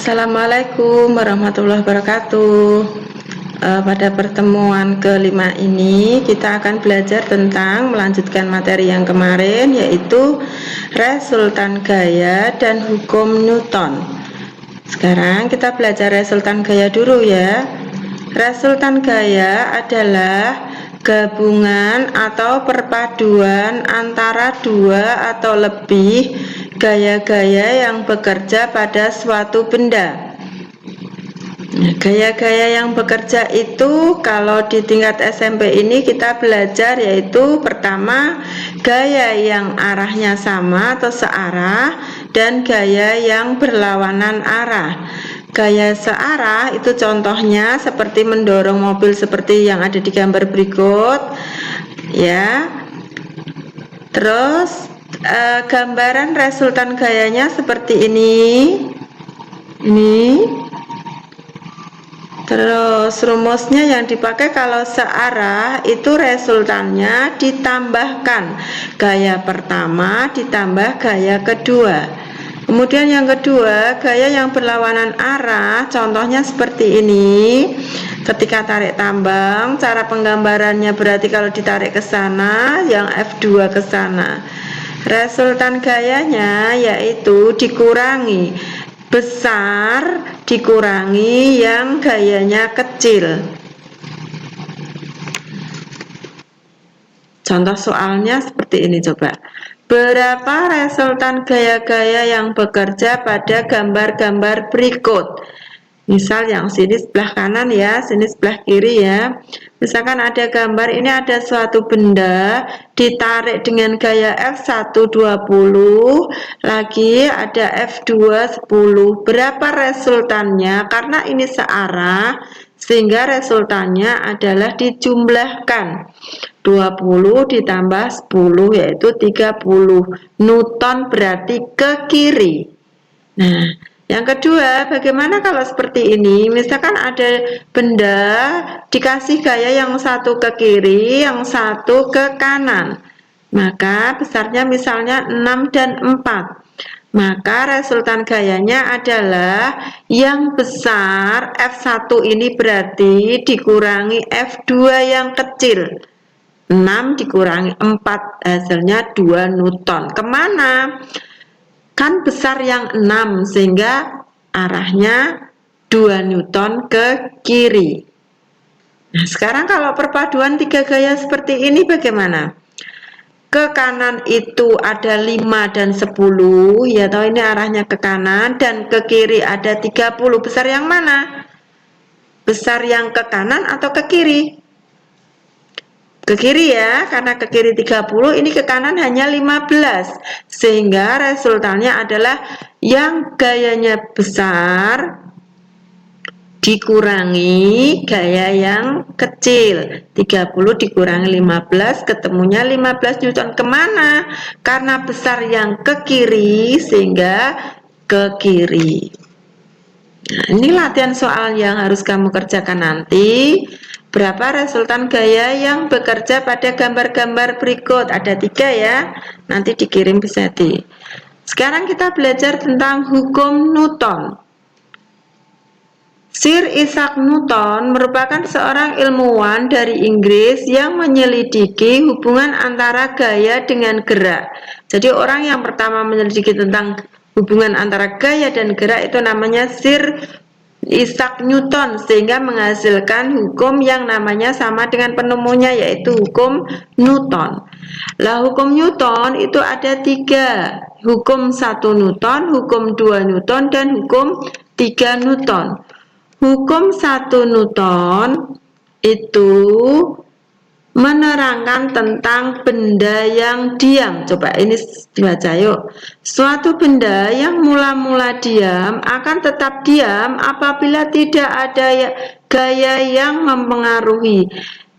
Assalamualaikum warahmatullahi wabarakatuh. Pada pertemuan kelima ini kita akan belajar tentang melanjutkan materi yang kemarin, yaitu resultan gaya dan hukum Newton. Sekarang kita belajar resultan gaya dulu ya. Resultan gaya adalah gabungan atau perpaduan antara dua atau lebih gaya-gaya yang bekerja pada suatu benda. Gaya-gaya yang bekerja itu kalau di tingkat SMP ini kita belajar, yaitu pertama gaya yang arahnya sama atau searah dan gaya yang berlawanan arah. Gaya searah itu contohnya seperti mendorong mobil seperti yang ada di gambar berikut ya. Terus gambaran resultan gayanya seperti ini. Terus rumusnya yang dipakai kalau searah itu resultannya ditambahkan gaya pertama ditambah gaya kedua. Kemudian yang kedua, gaya yang berlawanan arah, contohnya seperti ini. Ketika tarik tambang, cara penggambarannya berarti kalau ditarik ke sana, yang F2 ke sana. Resultan gayanya yaitu dikurangi besar dikurangi yang gayanya kecil. Contoh soalnya seperti ini, coba. Berapa resultan gaya-gaya yang bekerja pada gambar-gambar berikut? Misal yang sini sebelah kanan ya, sini sebelah kiri ya. Misalkan ada gambar, ini ada suatu benda ditarik dengan gaya F1 20, lagi ada F2 10. Berapa resultannya? Karena ini searah, sehingga resultannya adalah dijumlahkan. 20 ditambah 10 yaitu 30 Newton, berarti ke kiri. Nah, yang kedua, bagaimana kalau seperti ini? Misalkan ada benda dikasih gaya yang satu ke kiri, yang satu ke kanan. Maka besarnya misalnya 6 dan 4. Maka resultan gayanya adalah yang besar F1 ini berarti dikurangi F2 yang kecil. 6 dikurangi 4 hasilnya 2 Newton. Kemana? Kan besar yang 6 sehingga arahnya 2 Newton ke kiri. Nah, sekarang kalau perpaduan tiga gaya seperti ini bagaimana? Ke kanan itu ada 5 dan 10 ya, tahu ini arahnya ke kanan, dan ke kiri ada 30. Besar yang mana? Besar yang ke kanan atau ke kiri? Ke kiri ya, karena ke kiri 30, ini ke kanan hanya 15. Sehingga resultannya adalah yang gayanya besar dikurangi gaya yang kecil. 30 dikurangi 15, ketemunya 15 Newton. Kemana? Karena besar yang ke kiri, sehingga ke kiri. Nah, ini latihan soal yang harus kamu kerjakan nanti. Berapa resultan gaya yang bekerja pada gambar-gambar berikut? Ada 3 ya, nanti dikirim bisa di. Sekarang kita belajar tentang hukum Newton. Sir Isaac Newton merupakan seorang ilmuwan dari Inggris yang menyelidiki hubungan antara gaya dengan gerak. Jadi orang yang pertama menyelidiki tentang hubungan antara gaya dan gerak itu namanya Sir Isaac Newton, sehingga menghasilkan hukum yang namanya sama dengan penemunya, yaitu hukum Newton. Lah, hukum Newton itu ada 3. Hukum 1 Newton, hukum 2 Newton, dan hukum 3 Newton. Hukum 1 Newton itu menerangkan tentang benda yang diam. Coba ini dibaca yuk. Suatu benda yang mula-mula diam akan tetap diam apabila tidak ada gaya yang mempengaruhi,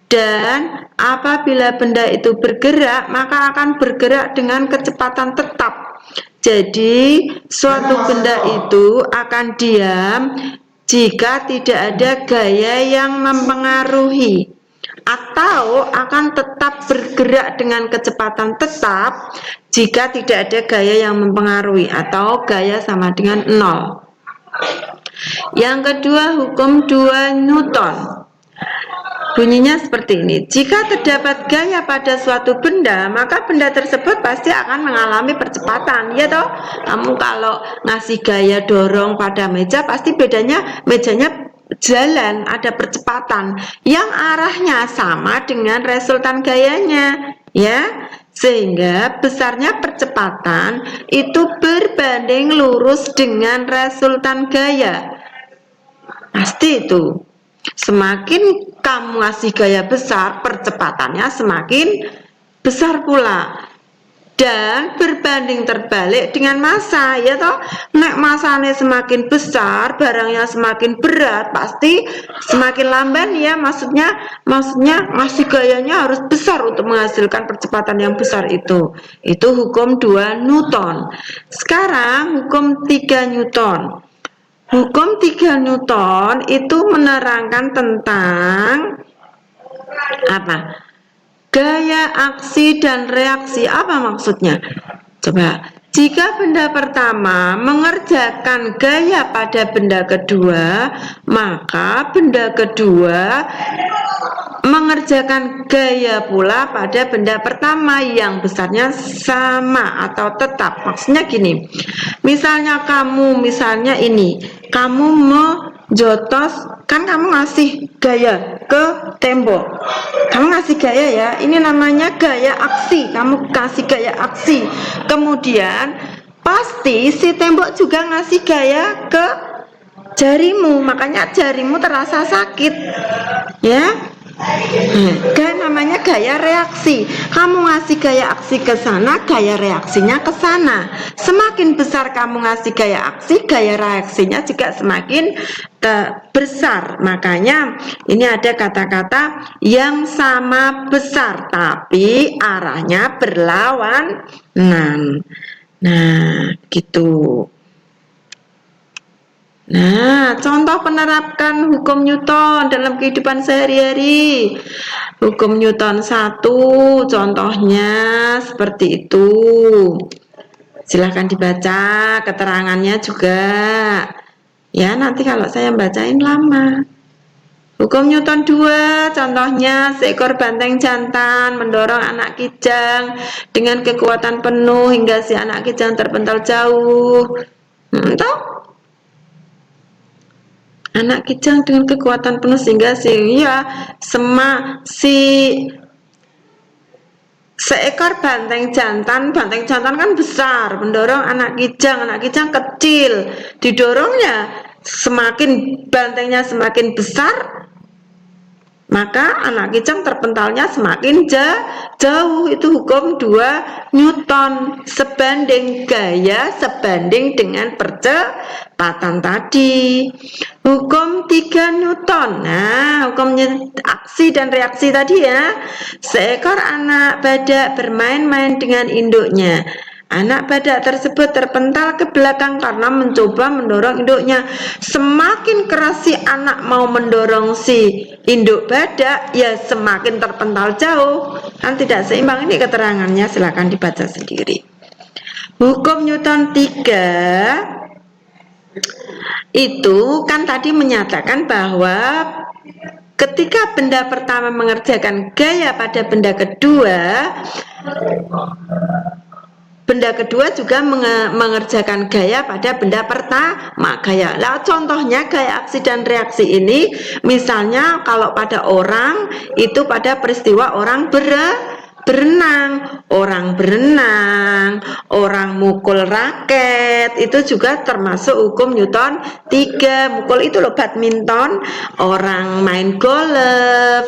dan apabila benda itu bergerak maka akan bergerak dengan kecepatan tetap. Jadi suatu benda itu akan diam jika tidak ada gaya yang mempengaruhi, atau akan tetap bergerak dengan kecepatan tetap jika tidak ada gaya yang mempengaruhi, atau gaya sama dengan 0. Yang kedua, hukum 2 Newton. Bunyinya seperti ini. Jika terdapat gaya pada suatu benda, maka benda tersebut pasti akan mengalami percepatan. Ya toh? Kamu kalau ngasih gaya dorong pada meja, pasti bedanya mejanya jalan, ada percepatan yang arahnya sama dengan resultan gayanya, ya. Sehingga besarnya percepatan itu berbanding lurus dengan resultan gaya. Pasti itu. Semakin kamu ngasih gaya besar, percepatannya semakin besar pula. Dan berbanding terbalik dengan massa, ya toh. Nek massanya semakin besar, barangnya semakin berat, pasti semakin lamban ya. Maksudnya ngasih gayanya harus besar untuk menghasilkan percepatan yang besar itu. Itu hukum 2 Newton. Sekarang hukum 3 Newton. Hukum 3 Newton itu menerangkan tentang apa? Gaya aksi dan reaksi. Apa maksudnya? Coba, jika benda pertama mengerjakan gaya pada benda kedua, maka benda kedua mengerjakan gaya pula pada benda pertama yang besarnya sama atau tetap. Maksudnya gini, misalnya ini, kamu menjotos, kan kamu ngasih gaya ke tembok, kamu ngasih gaya ya, ini namanya gaya aksi, kamu kasih gaya aksi, kemudian pasti si tembok juga ngasih gaya ke jarimu, makanya jarimu terasa sakit, ya. Namanya gaya reaksi. Kamu ngasih gaya aksi ke sana, gaya reaksinya ke sana. Semakin besar kamu ngasih gaya aksi, gaya reaksinya juga semakin besar. Makanya ini ada kata-kata yang sama besar tapi arahnya berlawanan. Nah, gitu. Nah, contoh penerapkan hukum Newton dalam kehidupan sehari-hari. Hukum Newton 1, contohnya seperti itu. Silahkan dibaca keterangannya juga. Ya, nanti kalau saya bacain lama. Hukum Newton 2, contohnya seekor banteng jantan mendorong anak kijang dengan kekuatan penuh hingga si anak kijang terpental jauh. Tahu? Anak kijang dengan kekuatan penuh sehingga seekor banteng jantan kan besar mendorong anak kijang kecil, didorongnya semakin bantengnya semakin besar, maka anak kijang terpentalnya semakin jauh. Itu hukum 2 Newton, sebanding gaya sebanding dengan percepatan tadi. Hukum 3 Newton. Nah, hukum aksi dan reaksi tadi ya. Seekor anak badak bermain-main dengan induknya. Anak badak tersebut terpental ke belakang karena mencoba mendorong induknya. Semakin keras si anak mau mendorong si induk badak, ya semakin terpental jauh. Kan tidak seimbang. Ini keterangannya, silakan dibaca sendiri. Hukum Newton 3 itu kan tadi menyatakan bahwa ketika benda pertama mengerjakan gaya pada benda kedua, benda kedua juga mengerjakan gaya pada benda pertama gaya. Lah contohnya gaya aksi dan reaksi ini, misalnya kalau pada orang itu pada peristiwa orang berenang, orang mukul raket, itu juga termasuk hukum Newton 3. Mukul itu loh, badminton, orang main golf,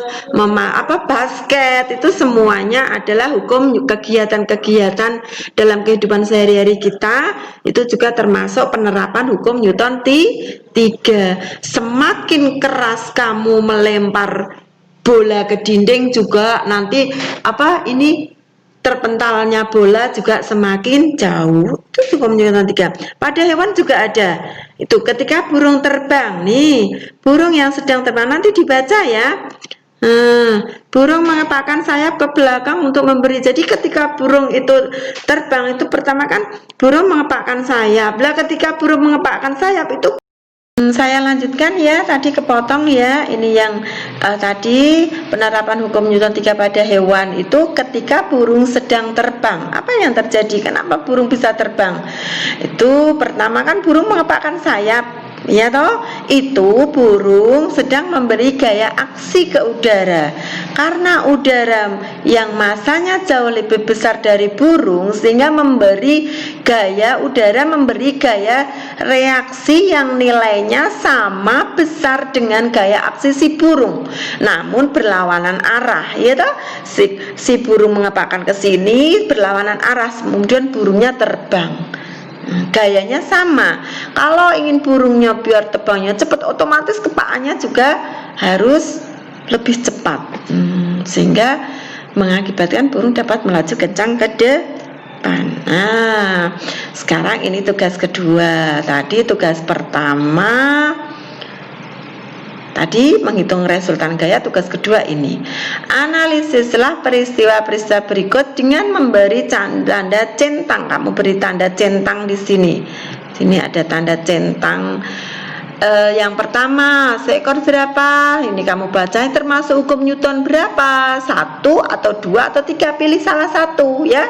basket, itu semuanya adalah hukum kegiatan-kegiatan dalam kehidupan sehari-hari kita, itu juga termasuk penerapan hukum Newton 3. Semakin keras kamu melempar bola ke dinding juga nanti terpentalnya bola juga semakin jauh. Itu hukum Newton 3. Pada hewan juga ada. Itu ketika burung terbang nih, burung yang sedang terbang, nanti dibaca ya. Burung mengepakkan sayap ke belakang untuk memberi. Jadi ketika burung itu terbang itu pertama kan burung mengepakkan sayap. Lah ketika burung mengepakkan sayap itu Saya lanjutkan ya, tadi kepotong ya. Ini yang tadi penerapan hukum Newton 3 pada hewan itu ketika burung sedang terbang. Apa yang terjadi? Kenapa burung bisa terbang? Itu pertama kan burung mengepakkan sayap. Ya toh, itu burung sedang memberi gaya aksi ke udara. Karena udara yang masanya jauh lebih besar dari burung, sehingga memberi gaya reaksi yang nilainya sama besar dengan gaya aksi si burung, namun berlawanan arah. Ya toh, si burung mengepakkan ke sini berlawanan arah, kemudian burungnya terbang. Gayanya sama. Kalau ingin burungnya biar terbangnya cepat, otomatis kepakannya juga harus lebih cepat, sehingga mengakibatkan burung dapat melaju kencang ke depan. Nah, sekarang ini tugas kedua. Tadi tugas pertama tadi menghitung resultan gaya, tugas kedua ini analisislah peristiwa-peristiwa berikut dengan memberi tanda centang. Kamu beri tanda centang di sini. Sini ada tanda centang. Yang pertama, seekor berapa? Ini kamu baca, termasuk hukum Newton berapa? 1 atau 2 atau 3, pilih salah satu ya.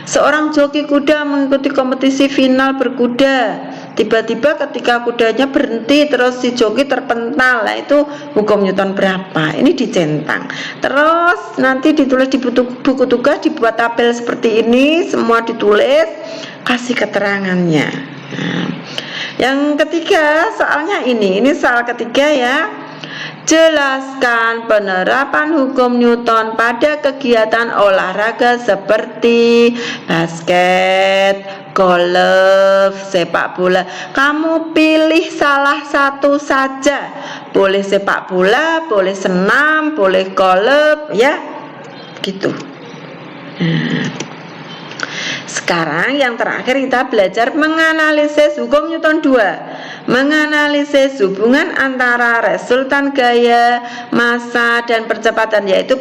Seorang joki kuda mengikuti kompetisi final berkuda. Tiba-tiba ketika kudanya berhenti, terus si joki terpental. Nah, itu hukum Newton berapa? Ini dicentang. Terus nanti ditulis di buku tugas, dibuat tabel seperti ini, semua ditulis, kasih keterangannya. Nah, yang ketiga, soalnya ini soal ketiga ya. Jelaskan penerapan hukum Newton pada kegiatan olahraga seperti basket, golf, sepak bola. Kamu pilih salah satu saja. Boleh sepak bola, boleh senam, boleh golf, ya. Gitu. Sekarang yang terakhir kita belajar menganalisis hukum Newton 2. Menganalisis hubungan antara resultan gaya, massa, dan percepatan, yaitu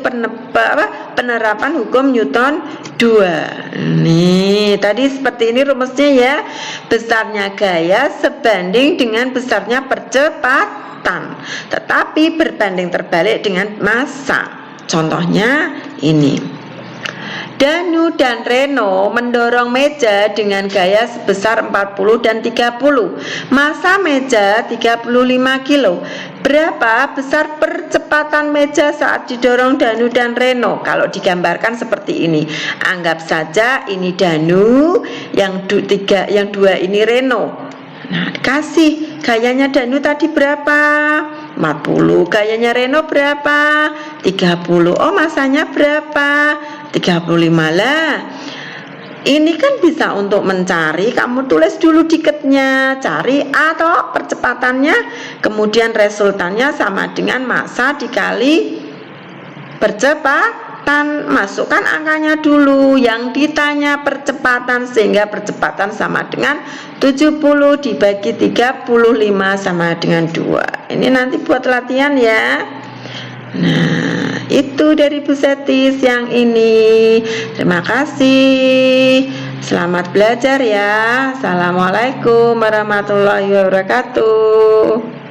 penerapan hukum Newton 2. Nih, tadi seperti ini rumusnya ya. Besarnya gaya sebanding dengan besarnya percepatan, tetapi berbanding terbalik dengan massa. Contohnya ini. Danu dan Reno mendorong meja dengan gaya sebesar 40 dan 30. Massa meja 35 kilo. Berapa besar percepatan meja saat didorong Danu dan Reno? Kalau digambarkan seperti ini. Anggap saja ini Danu, yang dua ini Reno. Nah, kasih gayanya Danu tadi berapa? 40. Gayanya Reno berapa? 30. Oh, masanya berapa? 35 lah. Ini kan bisa untuk mencari, kamu tulis dulu diketnya, cari atau percepatannya, kemudian resultannya sama dengan massa dikali percepatan. Masukkan angkanya dulu, yang ditanya percepatan, sehingga percepatan sama dengan 70 dibagi 35 sama dengan 2. Ini nanti buat latihan ya. Nah, itu dari Bu Setis yang ini. Terima kasih. Selamat belajar ya. Assalamualaikum warahmatullahi wabarakatuh.